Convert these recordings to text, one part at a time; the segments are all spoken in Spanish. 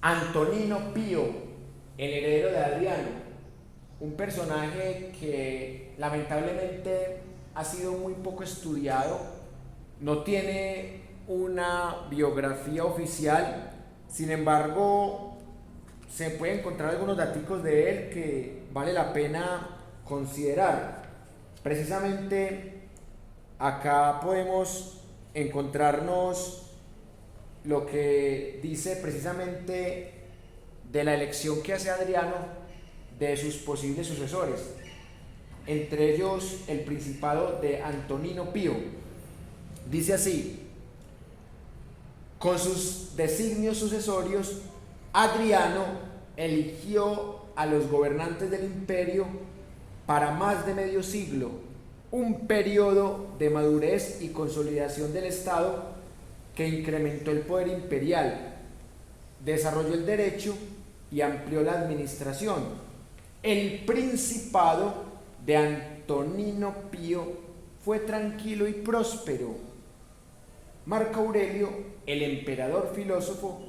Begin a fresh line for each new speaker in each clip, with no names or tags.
Antonino Pío, el heredero de Adriano, un personaje que lamentablemente ha sido muy poco estudiado, no tiene una biografía oficial, sin embargo se pueden encontrar algunos datos de él que vale la pena considerar. Precisamente acá podemos encontrarnos lo que dice precisamente de la elección que hace Adriano de sus posibles sucesores, entre ellos el principado de Antonino Pío. Dice así: con sus designios sucesorios, Adriano eligió a los gobernantes del imperio para más de medio siglo, un periodo de madurez y consolidación del Estado que incrementó el poder imperial, desarrolló el derecho y amplió la administración. El principado de Antonino Pío fue tranquilo y próspero. Marco Aurelio, el emperador filósofo,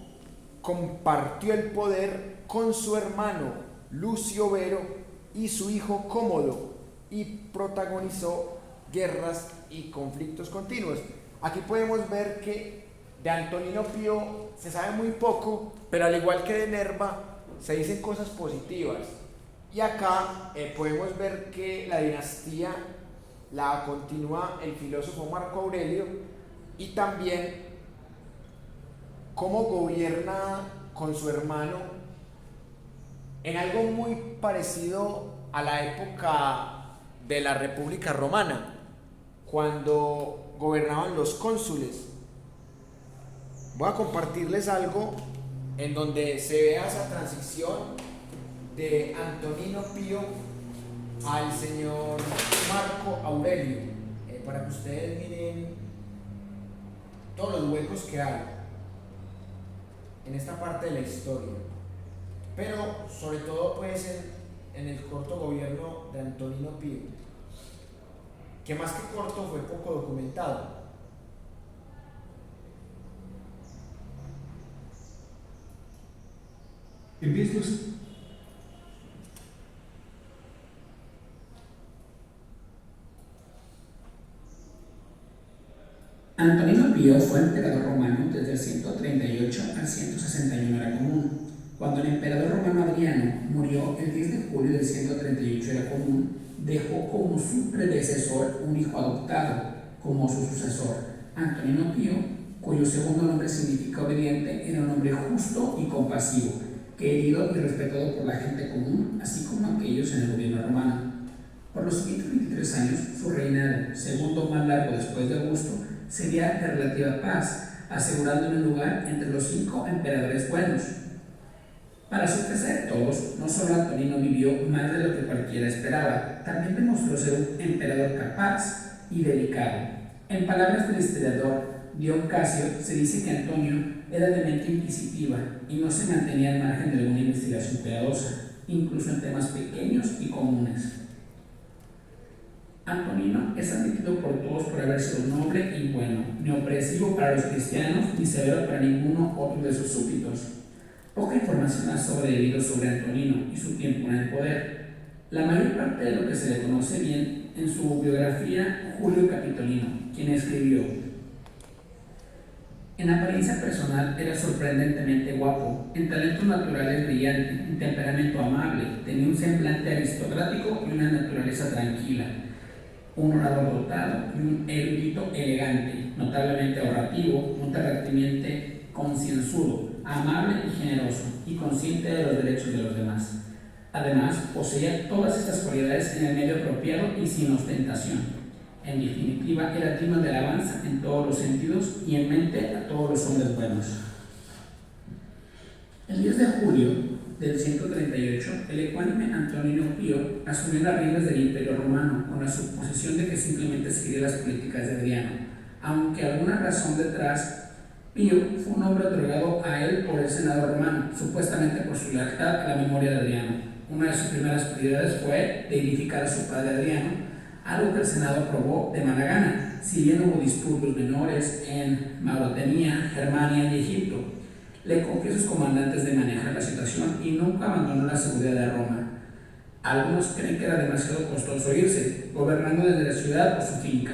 compartió el poder con su hermano Lucio Vero y su hijo Cómodo y protagonizó guerras y conflictos continuos. Aquí podemos ver que de Antonino Pío se sabe muy poco, pero al igual que de Nerva se dicen cosas positivas. Y acá podemos ver que la dinastía la continúa el filósofo Marco Aurelio y también cómo gobierna con su hermano en algo muy parecido a la época de la República Romana, cuando gobernaban los cónsules. Voy a compartirles algo en donde se vea esa transición de Antonino Pío al señor Marco Aurelio, para que ustedes miren todos los huecos que hay en esta parte de la historia, pero sobre todo pues en el corto gobierno de Antonino Pío, que más que corto fue poco documentado.
Empieza usted. Antonino Pío fue emperador romano desde el 138 al 161 era común. Cuando el emperador romano Adriano murió el 10 de julio del 138 era común, dejó como su predecesor un hijo adoptado como su sucesor, Antonino Pío, cuyo segundo nombre significa obediente, era un hombre justo y compasivo, querido y respetado por la gente común, así como aquellos en el gobierno romano. Por los siguientes 23 años, su reinado, segundo más largo después de Augusto, sería de relativa paz, asegurándole un lugar entre los 5 emperadores buenos. Para sorpresa de todos, no solo Antonino vivió más de lo que cualquiera esperaba, también demostró ser un emperador capaz y dedicado. En palabras del historiador Dion Casio, se dice que Antonio era de mente inquisitiva y no se mantenía al margen de alguna investigación cuidadosa, incluso en temas pequeños y comunes. Antonino es admitido por todos por haber sido noble y bueno, ni opresivo para los cristianos ni severo para ninguno otro de sus súbditos. Poca información ha sobrevivido sobre Antonino y su tiempo en el poder. La mayor parte de lo que se le conoce bien en su biografía Julio Capitolino, quien escribió: en apariencia personal era sorprendentemente guapo, en talentos naturales brillante, en temperamento amable, tenía un semblante aristocrático y una naturaleza tranquila, un orador dotado y un erudito elegante, notablemente ahorrativo, un terrateniente concienzudo, amable y generoso, y consciente de los derechos de los demás. Además, poseía todas estas cualidades en el medio apropiado y sin ostentación. En definitiva, era digno de alabanza en todos los sentidos y en mente a todos los hombres buenos. El 10 de julio del 138, el ecuánime Antonino Pío asumió las riendas del Imperio Romano con la suposición de que simplemente seguiría las políticas de Adriano, aunque alguna razón detrás. Pío fue un nombre otorgado a él por el Senado romano, supuestamente por su lealtad a la memoria de Adriano. Una de sus primeras prioridades fue deirificar a su padre Adriano, algo que el Senado aprobó de mala gana, si bien hubo disturbios menores en Mauritania, Germania y Egipto. Le confió a sus comandantes de manejar la situación y nunca abandonó la seguridad de Roma. Algunos creen que era demasiado costoso irse, gobernando desde la ciudad o su finca.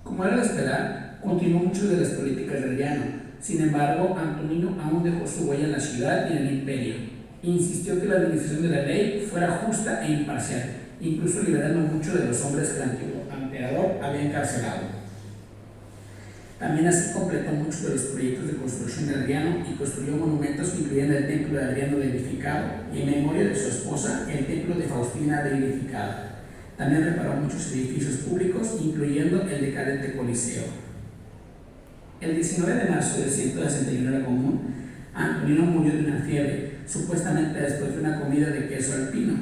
Como era de esperar, continuó muchas de las políticas de Adriano. Sin embargo, Antonino aún dejó su huella en la ciudad y en el imperio. Insistió que la administración de la ley fuera justa e imparcial, incluso liberando muchos de los hombres que el antiguo emperador había encarcelado. También así completó muchos de los proyectos de construcción de Adriano y construyó monumentos que incluían el templo de Adriano deidificado y en memoria de su esposa el templo de Faustina deidificada. También reparó muchos edificios públicos, incluyendo el decadente Coliseo. El 19 de marzo del 161 era común, Antonino murió de una fiebre, supuestamente después de una comida de queso alpino.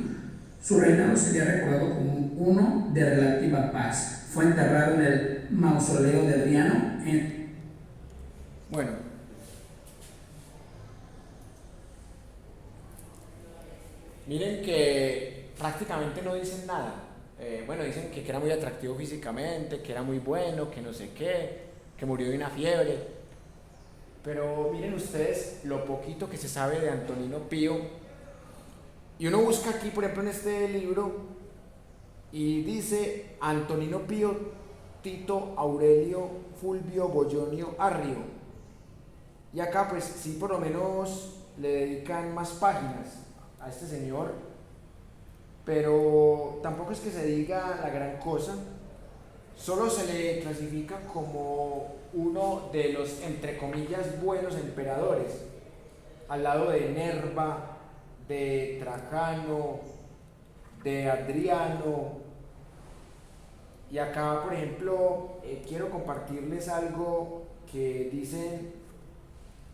Su reinado sería recordado como uno de relativa paz. Fue enterrado en el mausoleo de Adriano.
Bueno, miren que prácticamente no dicen nada. Bueno, dicen que era muy atractivo físicamente, que era muy bueno, que no sé qué, que murió de una fiebre. Pero miren ustedes lo poquito que se sabe de Antonino Pío. Y uno busca aquí, por ejemplo, en este libro, y dice Antonino Pío Tito Aurelio Fulvio Bollonio Arrio. Y acá pues sí por lo menos le dedican más páginas a este señor, pero tampoco es que se diga la gran cosa. Solo se le clasifica como uno de los, entre comillas, buenos emperadores, al lado de Nerva, de Trajano, de Adriano. Y acá, por ejemplo, quiero compartirles algo que dicen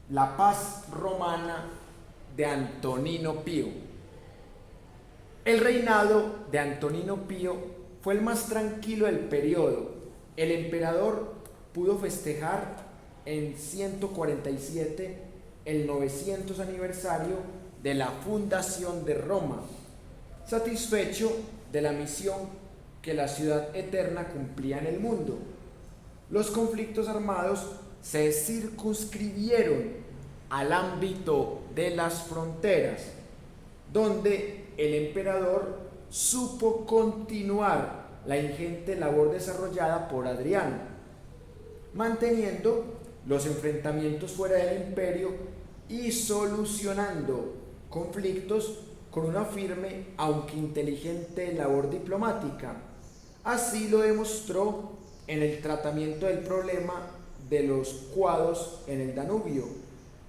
la paz romana de Antonino Pío. El reinado de Antonino Pío fue el más tranquilo del periodo. El emperador pudo festejar en 147 el 900 aniversario de la fundación de Roma, satisfecho de la misión que la ciudad eterna cumplía en el mundo. Los conflictos armados se circunscribieron al ámbito de las fronteras, donde el emperador supo continuar la ingente labor desarrollada por Adriano, manteniendo los enfrentamientos fuera del imperio y solucionando conflictos con una firme, aunque inteligente, labor diplomática. Así lo demostró en el tratamiento del problema de los cuados en el Danubio,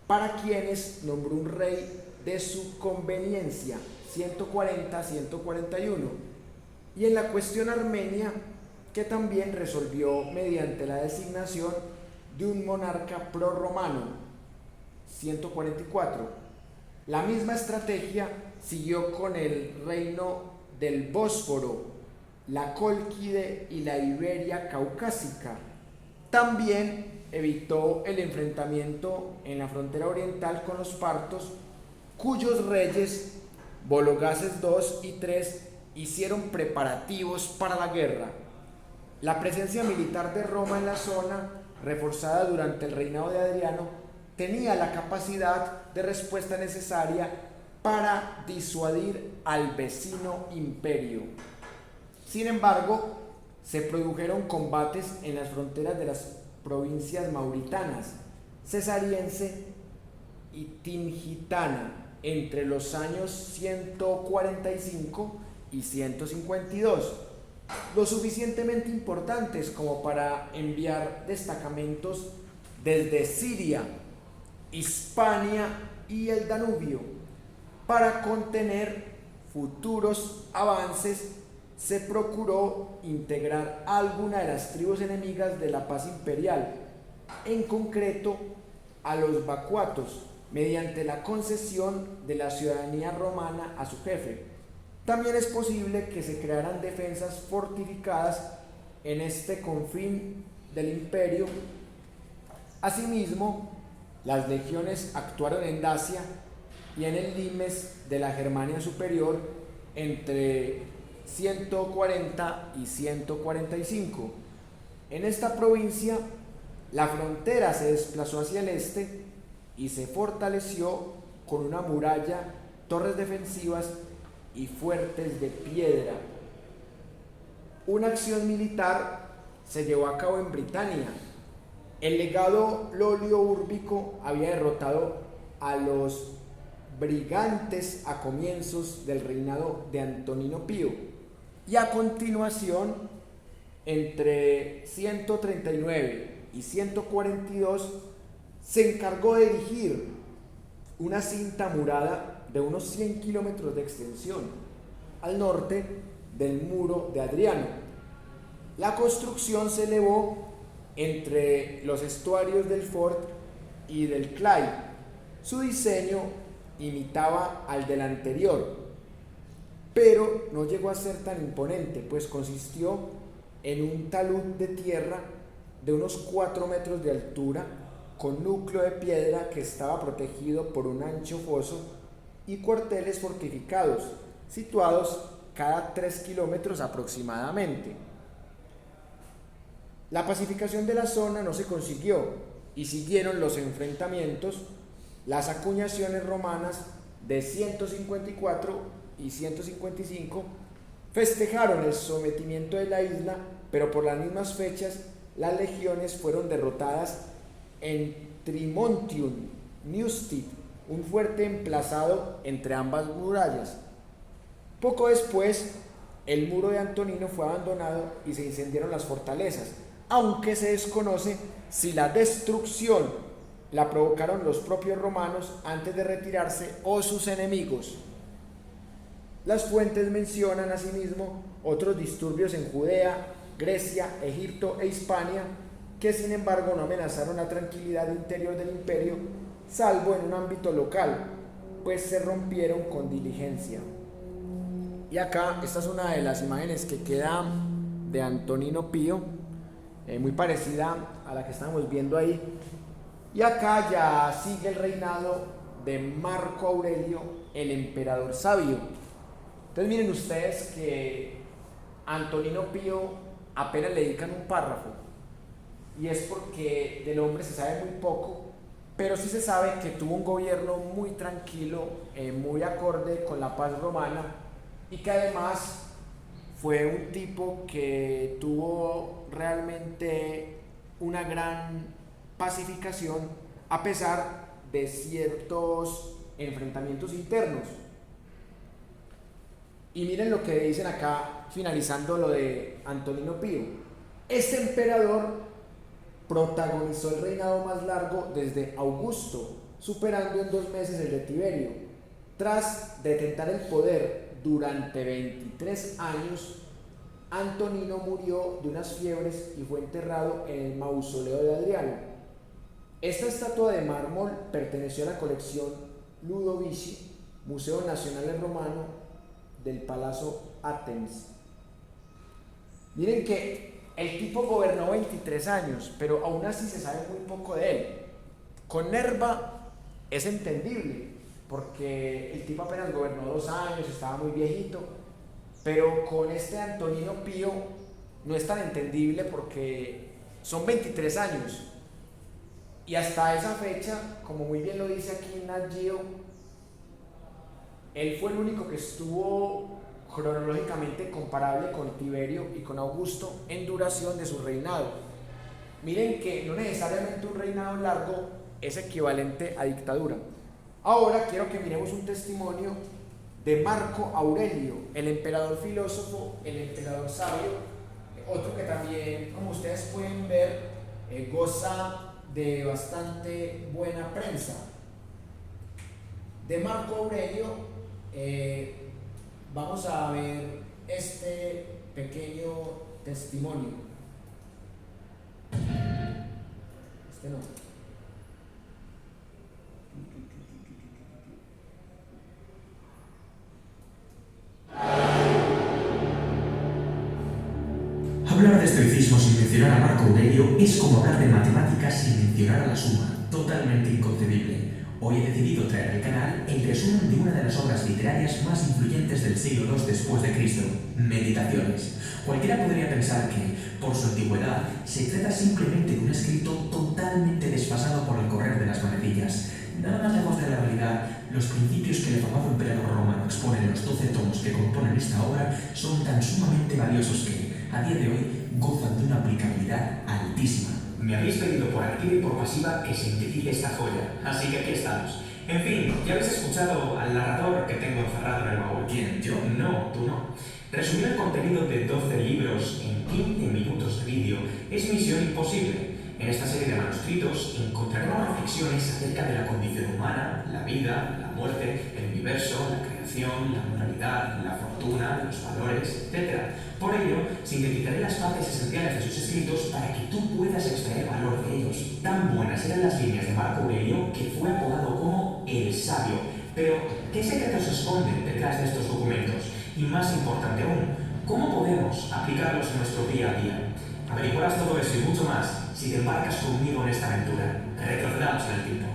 para quienes nombró un rey de su conveniencia, 140-141, y en la cuestión armenia, que también resolvió mediante la designación de un monarca prorromano, 144. La misma estrategia siguió con el reino del Bósforo, la Cólquide y la Iberia caucásica. También evitó el enfrentamiento en la frontera oriental con los partos, cuyos reyes Vologases II y III hicieron preparativos para la guerra. La presencia militar de Roma en la zona, reforzada durante el reinado de Adriano, tenía la capacidad de respuesta necesaria para disuadir al vecino imperio. Sin embargo, se produjeron combates en las fronteras de las provincias mauritanas, cesariense y tingitana entre los años 145 y 152, lo suficientemente importantes como para enviar destacamentos desde Siria, Hispania y el Danubio. Para contener futuros avances, se procuró integrar a alguna de las tribus enemigas de la paz imperial, en concreto a los vacuatos, mediante la concesión de la ciudadanía romana a su jefe. También es posible que se crearan defensas fortificadas en este confín del imperio. Asimismo, las legiones actuaron en Dacia y en el limes de la Germania Superior entre 140 y 145. En esta provincia, la frontera se desplazó hacia el este y se fortaleció con una muralla, torres defensivas y fuertes de piedra. Una acción militar se llevó a cabo en Britania. El legado Lolio Úrbico había derrotado a los brigantes a comienzos del reinado de Antonino Pío, y a continuación, entre 139 y 142, se encargó de erigir una cinta murada de unos 100 kilómetros de extensión al norte del muro de Adriano. La construcción se elevó entre los estuarios del Forth y del Clyde. Su diseño imitaba al del anterior, pero no llegó a ser tan imponente, pues consistió en un talud de tierra de unos 4 metros de altura, con núcleo de piedra que estaba protegido por un ancho foso y cuarteles fortificados, situados cada 3 kilómetros aproximadamente. La pacificación de la zona no se consiguió y siguieron los enfrentamientos. Las acuñaciones romanas de 154 y 155 festejaron el sometimiento de la isla, pero por las mismas fechas las legiones fueron derrotadas en Trimontium Newstead, un fuerte emplazado entre ambas murallas. Poco después, el muro de Antonino fue abandonado y se incendiaron las fortalezas, aunque se desconoce si la destrucción la provocaron los propios romanos antes de retirarse o sus enemigos. Las fuentes mencionan asimismo otros disturbios en Judea, Grecia, Egipto e Hispania, que sin embargo no amenazaron la tranquilidad interior del imperio, salvo en un ámbito local, pues se rompieron con diligencia. Y acá, esta es una de las imágenes que queda de Antonino Pío, muy parecida a la que estamos viendo ahí. Y acá ya sigue el reinado de Marco Aurelio, el emperador sabio. Entonces miren ustedes que a Antonino Pío apenas le dedican un párrafo, y es porque del hombre se sabe muy poco, pero sí se sabe que tuvo un gobierno muy tranquilo, muy acorde con la paz romana, y que además fue un tipo que tuvo realmente una gran pacificación a pesar de ciertos enfrentamientos internos. Y miren lo que dicen acá, finalizando lo de Antonino Pío. Este emperador protagonizó el reinado más largo desde Augusto, superando en 2 meses el de Tiberio. Tras detentar el poder durante 23 años, Antonino murió de unas fiebres y fue enterrado en el mausoleo de Adriano. Esta estatua de mármol perteneció a la colección Ludovici, Museo Nacional Romano del Palazzo Atens. Miren que el tipo gobernó 23 años, pero aún así se sabe muy poco de él. Con Nerva es entendible, porque el tipo apenas gobernó 2 años, estaba muy viejito, pero con este Antonino Pío no es tan entendible porque son 23 años. Y hasta esa fecha, como muy bien lo dice aquí Nat Geo, él fue el único que estuvo cronológicamente comparable con Tiberio y con Augusto en duración de su reinado. Miren que no necesariamente un reinado largo es equivalente a dictadura. Ahora quiero que miremos un testimonio de Marco Aurelio, el emperador filósofo, el emperador sabio, otro que también, como ustedes pueden ver, goza de bastante buena prensa. De Marco Aurelio vamos a ver este pequeño testimonio. Este no.
Hablar de estoicismo sin mencionar a Marco Aurelio es como hablar de matemáticas sin mencionar a la suma, totalmente inconcebible. Hoy he decidido traer al canal el resumen de una de las obras literarias más influyentes del siglo II después de Cristo, Meditaciones. Cualquiera podría pensar que, por su antigüedad, se trata simplemente de un escrito totalmente desfasado por el correr de las manecillas. Nada más lejos de la realidad, los principios que el afamado emperador romano expone en los 12 tomos que componen esta obra son tan sumamente valiosos que, a día de hoy, gozan de una aplicabilidad altísima.
Me habéis pedido por activa y por pasiva que simplifique esta joya, así que aquí estamos. En fin, ya habéis escuchado al narrador que tengo encerrado en el baúl.
¿Quién? ¿Yo?
No, tú no. Resumir el contenido de 12 libros en 15 minutos de vídeo es misión imposible. En esta serie de manuscritos encontraremos reflexiones acerca de la condición humana, la vida, la muerte, el universo, la creación, la moralidad, la fortuna, los valores, etc. Por ello, sintetizaré las partes esenciales de sus escritos para que tú puedas extraer valor de ellos. Tan buenas eran las líneas de Marco Aurelio que fue apodado como el sabio. Pero, ¿qué secretos se esconden detrás de estos documentos? Y más importante aún, ¿cómo podemos aplicarlos en nuestro día a día? Averiguarás todo eso y mucho más si te embarcas conmigo en esta aventura. Retrocedamos en el tiempo.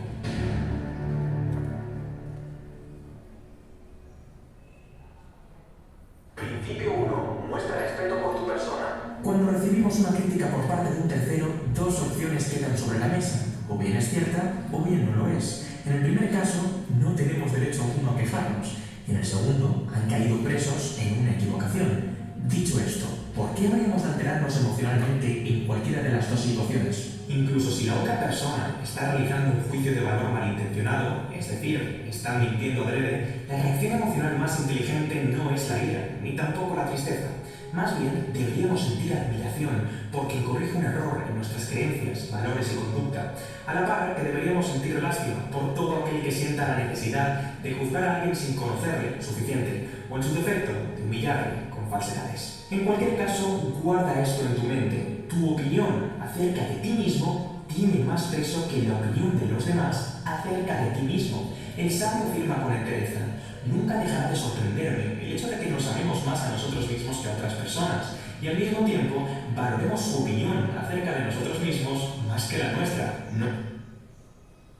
Principio 1. Muestra respeto por tu persona.
Cuando recibimos una crítica por parte de un tercero, dos opciones quedan sobre la mesa. O bien es cierta, o bien no lo es. En el primer caso, no tenemos derecho alguno a quejarnos. Y en el segundo, han caído presos en una equivocación. Dicho esto, ¿por qué habríamos de alterarnos emocionalmente en cualquiera de las dos situaciones?
Incluso si la otra persona está realizando un juicio de valor malintencionado, es decir, está mintiendo adrede, la reacción emocional más inteligente no es la ira, ni tampoco la tristeza. Más bien, deberíamos sentir admiración porque corrige un error en nuestras creencias, valores y conducta, a la par que deberíamos sentir lástima por todo aquel que sienta la necesidad de juzgar a alguien sin conocerle lo suficiente, o en su defecto, de humillarle con falsedades. En cualquier caso, guarda esto en tu mente. Tu opinión acerca de ti mismo tiene más peso que la opinión de los demás acerca de ti mismo. El sabio afirma con entereza: nunca dejará de sorprenderme el hecho de que nos amemos más a nosotros mismos que a otras personas, y al mismo tiempo valoremos su opinión acerca de nosotros mismos más que la nuestra. No.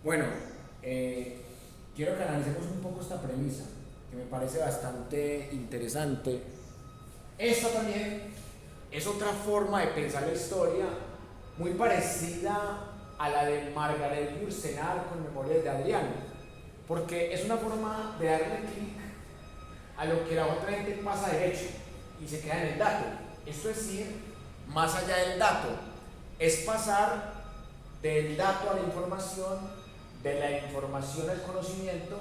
Bueno, quiero que analicemos un poco esta premisa, que me parece bastante interesante. Esta también es otra forma de pensar la historia, muy parecida a la de Margaret Yourcenar con Memorias de Adriano, porque es una forma de darle clic a lo que la otra gente pasa derecho y se queda en el dato. Esto es decir, más allá del dato, es pasar del dato a la información, de la información al conocimiento,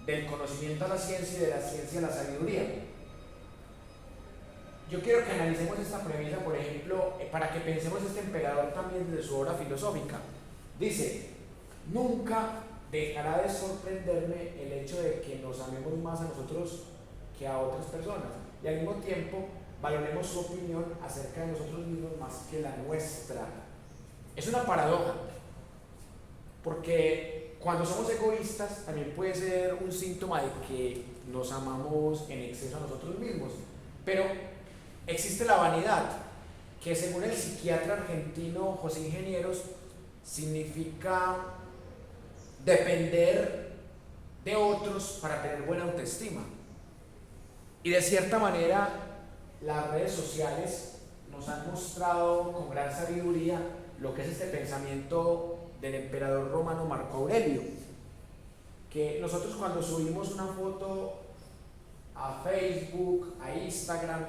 del conocimiento a la ciencia y de la ciencia a la sabiduría. Yo quiero que analicemos esta premisa, por ejemplo, para que pensemos este emperador también desde su obra filosófica. Dice: nunca dejará de sorprenderme el hecho de que nos amemos más a nosotros que a otras personas, y al mismo tiempo valoremos su opinión acerca de nosotros mismos más que la nuestra. Es una paradoja, porque cuando somos egoístas también puede ser un síntoma de que nos amamos en exceso a nosotros mismos. Pero existe la vanidad, que según el psiquiatra argentino José Ingenieros significa depender de otros para tener buena autoestima. Y de cierta manera, las redes sociales nos han mostrado con gran sabiduría lo que es este pensamiento del emperador romano Marco Aurelio, que nosotros cuando subimos una foto a Facebook, a Instagram,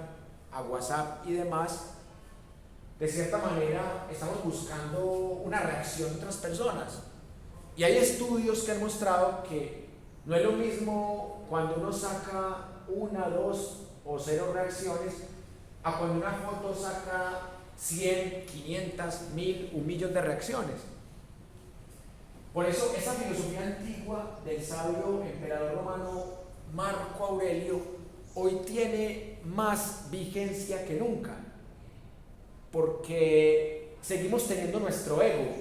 a WhatsApp y demás, de cierta manera estamos buscando una reacción de otras personas. Y hay estudios que han mostrado que no es lo mismo cuando uno saca 1, 2 o 0 reacciones a cuando una foto saca 100, 500, 1000, 1.000.000 de reacciones. Por eso esa filosofía antigua del sabio emperador romano Marco Aurelio hoy tiene más vigencia que nunca, porque seguimos teniendo nuestro ego.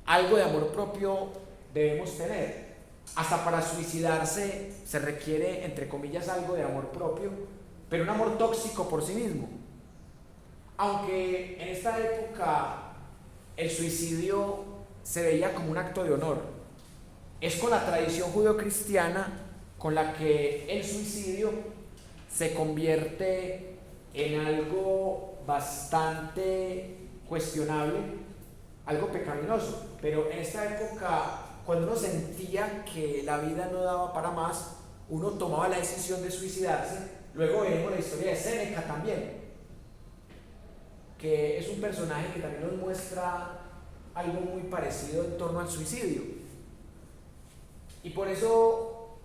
Algo de amor propio debemos tener. Hasta para suicidarse se requiere, entre comillas, algo de amor propio, pero un amor tóxico por sí mismo. Aunque en esta época el suicidio se veía como un acto de honor, es con la tradición judeocristiana con la que el suicidio se convierte en algo bastante cuestionable, algo pecaminoso. Pero en esta época cuando uno sentía que la vida no daba para más, uno tomaba la decisión de suicidarse. Luego vemos la historia de Séneca también, que es un personaje que también nos muestra algo muy parecido en torno al suicidio. Y por eso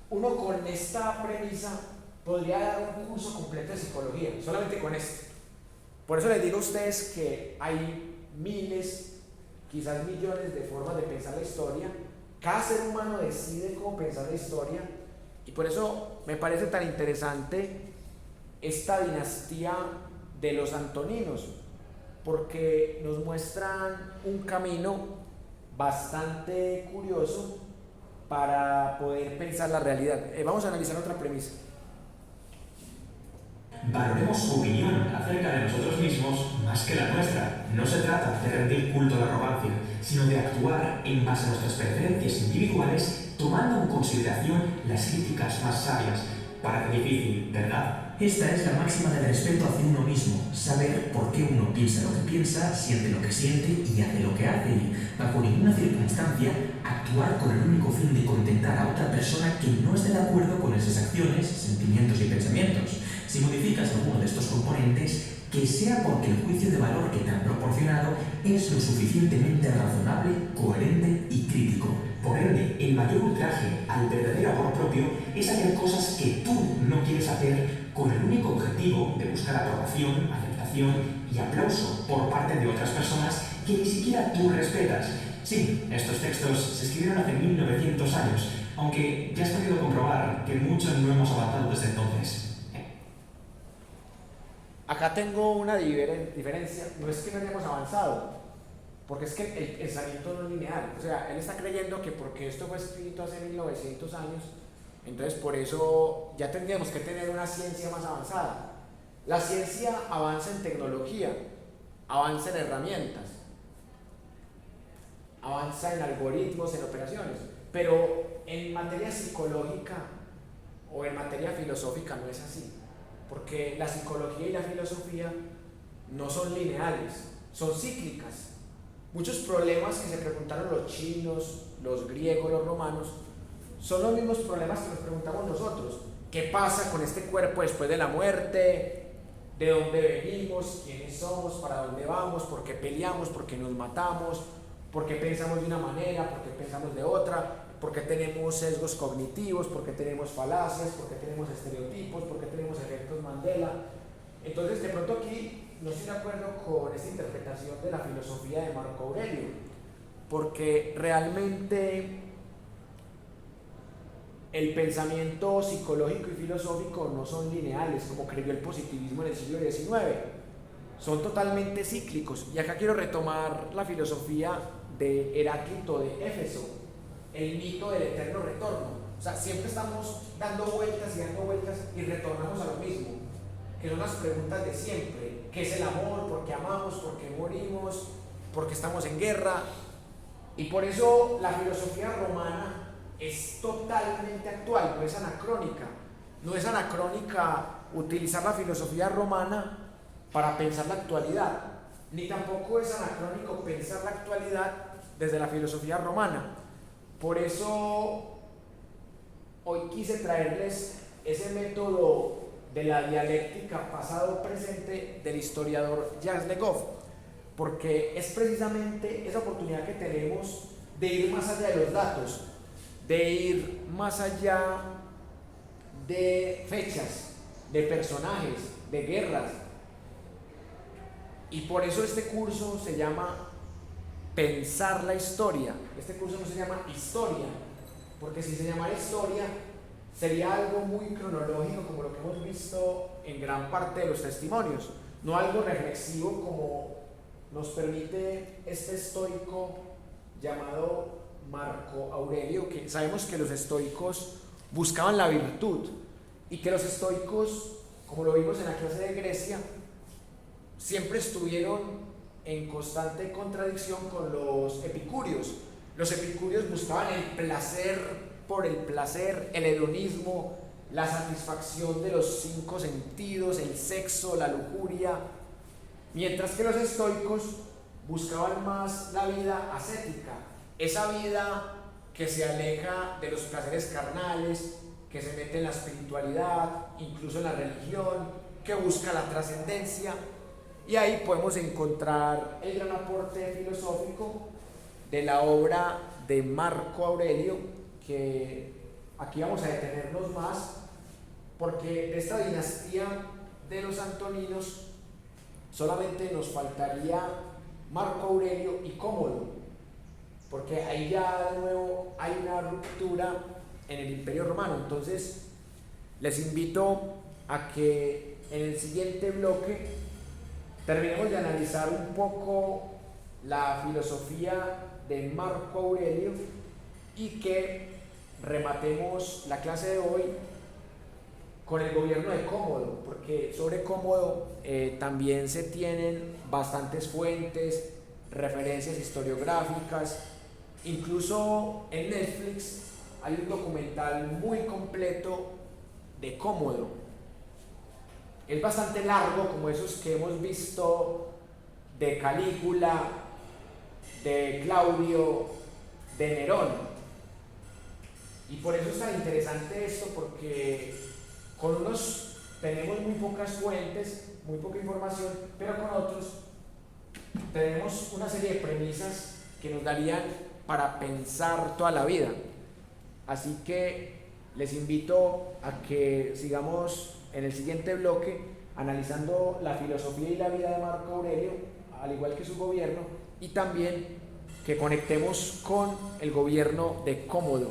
uno con esta premisa podría dar un curso completo de psicología, solamente con esto. Por eso les digo a ustedes que hay miles, quizás millones de formas de pensar la historia. Cada ser humano decide cómo pensar la historia, y por eso me parece tan interesante esta dinastía de los antoninos, porque nos muestran un camino bastante curioso para poder pensar la realidad. Vamos a analizar otra premisa.
Valoremos su opinión acerca de nosotros mismos más que la nuestra. No se trata de rendir culto a la arrogancia, sino de actuar en base a nuestras preferencias individuales, tomando en consideración las críticas más sabias. Parece difícil, ¿verdad?
Esta es la máxima del respeto hacia uno mismo, saber por qué uno piensa lo que piensa, siente lo que siente y hace lo que hace, y bajo ninguna circunstancia actuar con el único fin de contentar a otra persona que no esté de acuerdo con esas acciones, sentimientos y pensamientos. Si modificas alguno de estos componentes, que sea porque el juicio de valor que te han proporcionado es lo suficientemente razonable, coherente y crítico.
Por ende, el mayor ultraje al verdadero amor propio es hacer cosas que tú no quieres hacer con el único objetivo de buscar aprobación, aceptación y aplauso por parte de otras personas que ni siquiera tú respetas. Sí, estos textos se escribieron hace 1900 años, aunque ya has podido comprobar que muchos no hemos avanzado desde entonces.
Acá tengo una diferencia, no es que no hayamos avanzado, porque es que el pensamiento no es lineal. O sea, él está creyendo que porque esto fue escrito hace 1900 años, entonces por eso ya tendríamos que tener una ciencia más avanzada. La ciencia avanza en tecnología, avanza en herramientas, avanza en algoritmos, en operaciones, pero en materia psicológica o en materia filosófica no es así, porque la psicología y la filosofía no son lineales, son cíclicas. Muchos problemas que se preguntaron los chinos, los griegos, los romanos, son los mismos problemas que nos preguntamos nosotros. ¿Qué pasa con este cuerpo después de la muerte? ¿De dónde venimos? ¿Quiénes somos? ¿Para dónde vamos? ¿Por qué peleamos? ¿Por qué nos matamos? ¿Por qué pensamos de una manera? ¿Por qué pensamos de otra? ¿Por qué tenemos sesgos cognitivos? ¿Por qué tenemos falacias? ¿Por qué tenemos estereotipos? ¿Por qué tenemos efectos Mandela? Entonces, de pronto aquí no estoy de acuerdo con esta interpretación de la filosofía de Marco Aurelio, porque realmente el pensamiento psicológico y filosófico no son lineales, como creyó el positivismo en el siglo XIX, son totalmente cíclicos. Y acá quiero retomar la filosofía de Heráclito de Éfeso, el mito del eterno retorno. O sea, siempre estamos dando vueltas y retornamos a lo mismo, que son las preguntas de siempre. ¿Qué es el amor? ¿Por qué amamos? ¿Por qué morimos? ¿Por qué estamos en guerra? Y por eso la filosofía romana es totalmente actual, no es anacrónica. No es anacrónica utilizar la filosofía romana para pensar la actualidad, ni tampoco es anacrónico pensar la actualidad desde la filosofía romana. Por eso hoy quise traerles ese método de la dialéctica pasado-presente del historiador Jacques Le Goff, porque es precisamente esa oportunidad que tenemos de ir más allá de los datos, de ir más allá de fechas, de personajes, de guerras. Y por eso este curso se llama Pensar la Historia. Este curso no se llama Historia, porque si se llamara Historia sería algo muy cronológico, como lo que hemos visto en gran parte de los testimonios, no algo reflexivo como nos permite este estoico llamado Marco Aurelio, que sabemos que los estoicos buscaban la virtud y que los estoicos, como lo vimos en la clase de Grecia, siempre estuvieron en constante contradicción con los epicúreos. Los epicúreos buscaban el placer por el placer, el hedonismo, la satisfacción de los 5 sentidos, el sexo, la lujuria, mientras que los estoicos buscaban más la vida ascética, esa vida que se aleja de los placeres carnales, que se mete en la espiritualidad, incluso en la religión, que busca la trascendencia. Y ahí podemos encontrar el gran aporte filosófico de la obra de Marco Aurelio, que aquí vamos a detenernos más, porque de esta dinastía de los antoninos solamente nos faltaría Marco Aurelio y Cómodo, porque ahí ya de nuevo hay una ruptura en el Imperio Romano. Entonces les invito a que en el siguiente bloque terminemos de analizar un poco la filosofía de Marco Aurelio y que rematemos la clase de hoy con el gobierno de Cómodo, porque sobre Cómodo también se tienen bastantes fuentes, referencias historiográficas. Incluso en Netflix hay un documental muy completo de Cómodo. Es bastante largo, como esos que hemos visto de Calígula, de Claudio, de Nerón. Y por eso es tan interesante esto, porque con unos tenemos muy pocas fuentes, muy poca información, pero con otros tenemos una serie de premisas que nos darían para pensar toda la vida. Así que les invito a que sigamos en el siguiente bloque analizando la filosofía y la vida de Marco Aurelio, al igual que su gobierno, y también que conectemos con el gobierno de Cómodo.